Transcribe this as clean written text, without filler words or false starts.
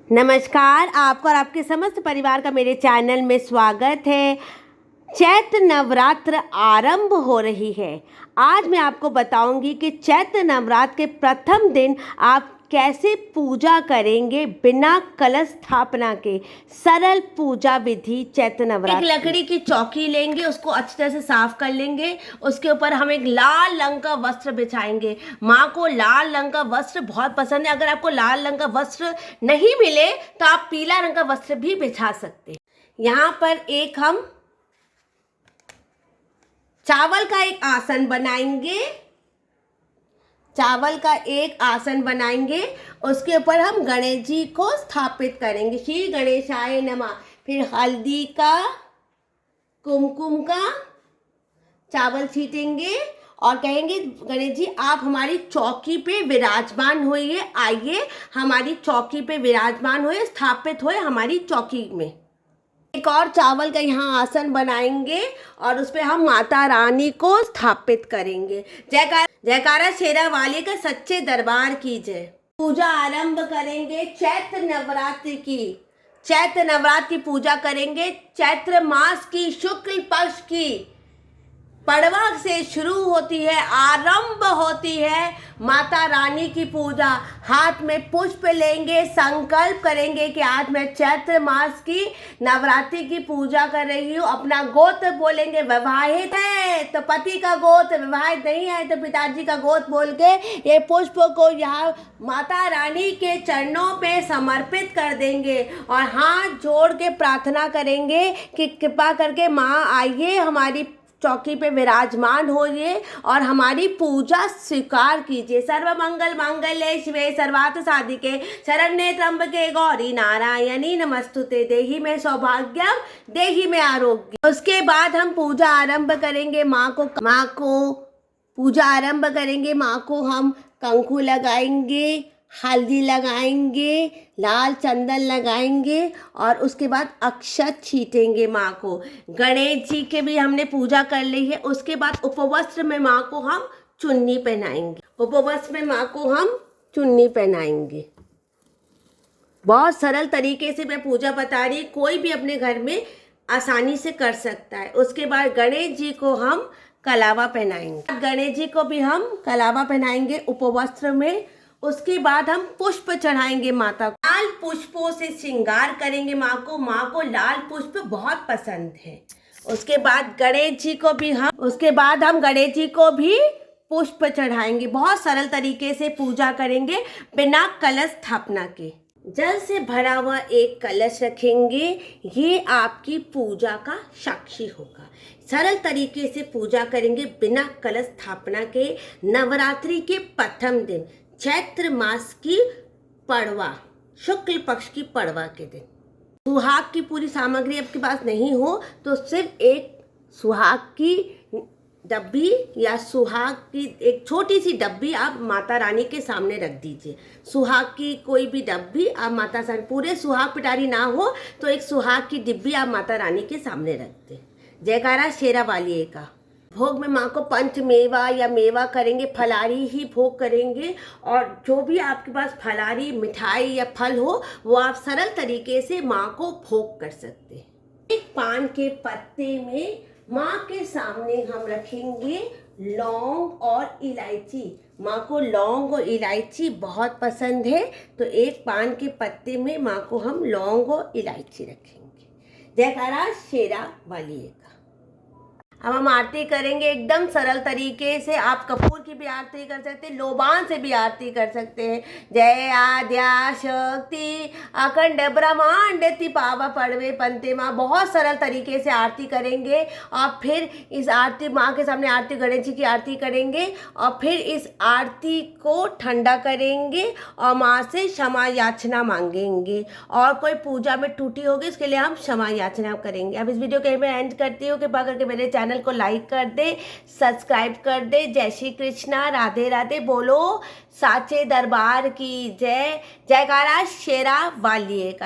नमस्कार, आपका और आपके समस्त परिवार का मेरे चैनल में स्वागत है। चैत्र नवरात्र आरंभ हो रही है। आज मैं आपको बताऊंगी कि चैत्र नवरात्र के प्रथम दिन आप कैसे पूजा करेंगे बिना कलश स्थापना के। सरल पूजा विधि चैत्र नवरात्र। एक लकड़ी की चौकी लेंगे, उसको अच्छी तरह से साफ कर लेंगे। उसके ऊपर हम एक लाल रंग का वस्त्र बिछाएंगे। माँ को लाल रंग का वस्त्र बहुत पसंद है। अगर आपको लाल रंग का वस्त्र नहीं मिले तो आप पीला रंग का वस्त्र भी बिछा सकते हैं। यहाँ पर एक हम चावल का एक आसन बनाएंगे। चावल का एक आसन बनाएंगे, उसके ऊपर हम गणेश जी को स्थापित करेंगे। श्री गणेशाय नमः। फिर हल्दी का, कुमकुम का चावल छीटेंगे और कहेंगे गणेश जी आप हमारी चौकी पे विराजमान होइए, आइए हमारी चौकी पे विराजमान होइए, स्थापित होए हमारी चौकी में। एक और चावल का यहाँ आसन बनाएंगे और उस पर हम माता रानी को स्थापित करेंगे। जयकारा शेरा वाली का सच्चे दरबार की जय। पूजा आरंभ करेंगे चैत्र नवरात्रि की। चैत्र नवरात्र की पूजा करेंगे। चैत्र मास की शुक्ल पक्ष की पड़वा से शुरू होती है, आरंभ होती है माता रानी की पूजा। हाथ में पुष्प लेंगे, संकल्प करेंगे कि आज मैं चैत्र मास की नवरात्रि की पूजा कर रही हूँ। अपना गोत्र बोलेंगे, विवाहित है तो पति का गोत्र, विवाहित नहीं है तो पिताजी का गोत्र बोल के ये पुष्प को यहाँ माता रानी के चरणों पे समर्पित कर देंगे और हाथ जोड़ के प्रार्थना करेंगे कि कृपा करके माँ आइए हमारी चौकी पे विराजमान होइए और हमारी पूजा स्वीकार कीजिए। सर्व मंगल मांगल्ये शिवे सर्वार्थ साधिके शरण्ये त्र्यंबके गौरी नारायणी नमस्तुते। देहि में सौभाग्यम देहि में आरोग्य। उसके बाद हम पूजा आरंभ करेंगे। माँ को पूजा आरंभ करेंगे। माँ को हम कंकु लगाएंगे, हल्दी लगाएंगे, लाल चंदन लगाएंगे और उसके बाद अक्षत छीटेंगे माँ को। गणेश जी के भी हमने पूजा कर ली है। उसके बाद उपवस्त्र में माँ को हम चुन्नी पहनाएंगे। उपवस्त्र में माँ को हम चुन्नी पहनाएंगे। बहुत सरल तरीके से मैं पूजा बता रही, कोई भी अपने घर में आसानी से कर सकता है। उसके बाद गणेश जी को हम कलावा पहनाएंगे। गणेश जी को भी हम कलावा पहनाएंगे उपवस्त्र में। उसके बाद हम पुष्प चढ़ाएंगे माता को। लाल पुष्पों से श्रृंगार करेंगे माँ को। माँ को लाल पुष्प बहुत पसंद है। उसके बाद गणेश जी को भी हम गणेश जी को भी पुष्प चढ़ाएंगे। बहुत सरल तरीके से पूजा करेंगे बिना कलश स्थापना के। जल से भरा हुआ एक कलश रखेंगे, ये आपकी पूजा का साक्षी होगा। सरल तरीके से पूजा करेंगे बिना कलश स्थापना के। नवरात्रि के प्रथम दिन चैत्र मास की पड़वा, शुक्ल पक्ष की पड़वा के दिन। सुहाग की पूरी सामग्री आपके पास नहीं हो तो सिर्फ एक सुहाग की डब्बी या सुहाग की एक छोटी सी डब्बी आप माता रानी के सामने रख दीजिए। सुहाग की कोई भी डब्बी आप माता सामने, पूरे सुहाग पिटारी ना हो तो एक सुहाग की डिब्बी आप माता रानी के सामने रख दें। जयकारा शेरा वाली का। भोग में माँ को पंच मेवा या मेवा करेंगे, फलारी ही भोग करेंगे और जो भी आपके पास फलारी मिठाई या फल हो वो आप सरल तरीके से माँ को भोग कर सकते हैं। एक पान के पत्ते में माँ के सामने हम रखेंगे लौंग और इलायची। माँ को लौंग और इलायची बहुत पसंद है तो एक पान के पत्ते में माँ को हम लौंग और इलायची रखेंगे। जयकारा शेरा वाली का। अब हम आरती करेंगे एकदम सरल तरीके से। आप कपूर की भी आरती कर सकते हैं, लोबान से भी आरती कर सकते हैं। जय आद्या शक्ति अखंड ब्रह्मांड पावा पड़वे पंते माँ। बहुत सरल तरीके से आरती करेंगे और फिर इस आरती माँ के सामने आरती गणेश जी की आरती करेंगे और फिर इस आरती को ठंडा करेंगे और माँ से क्षमा याचना मांगेंगे। और कोई पूजा में टूटी होगी इसके लिए हम क्षमा याचना करेंगे। अब इस वीडियो के मैं एंड करती हूँ। कृपा करके मेरे चैनल को लाइक कर दे, सब्सक्राइब कर दे। जय श्री कृष्णा, राधे राधे। बोलो साचे दरबार की जय। जयकारा शेरा वाली का।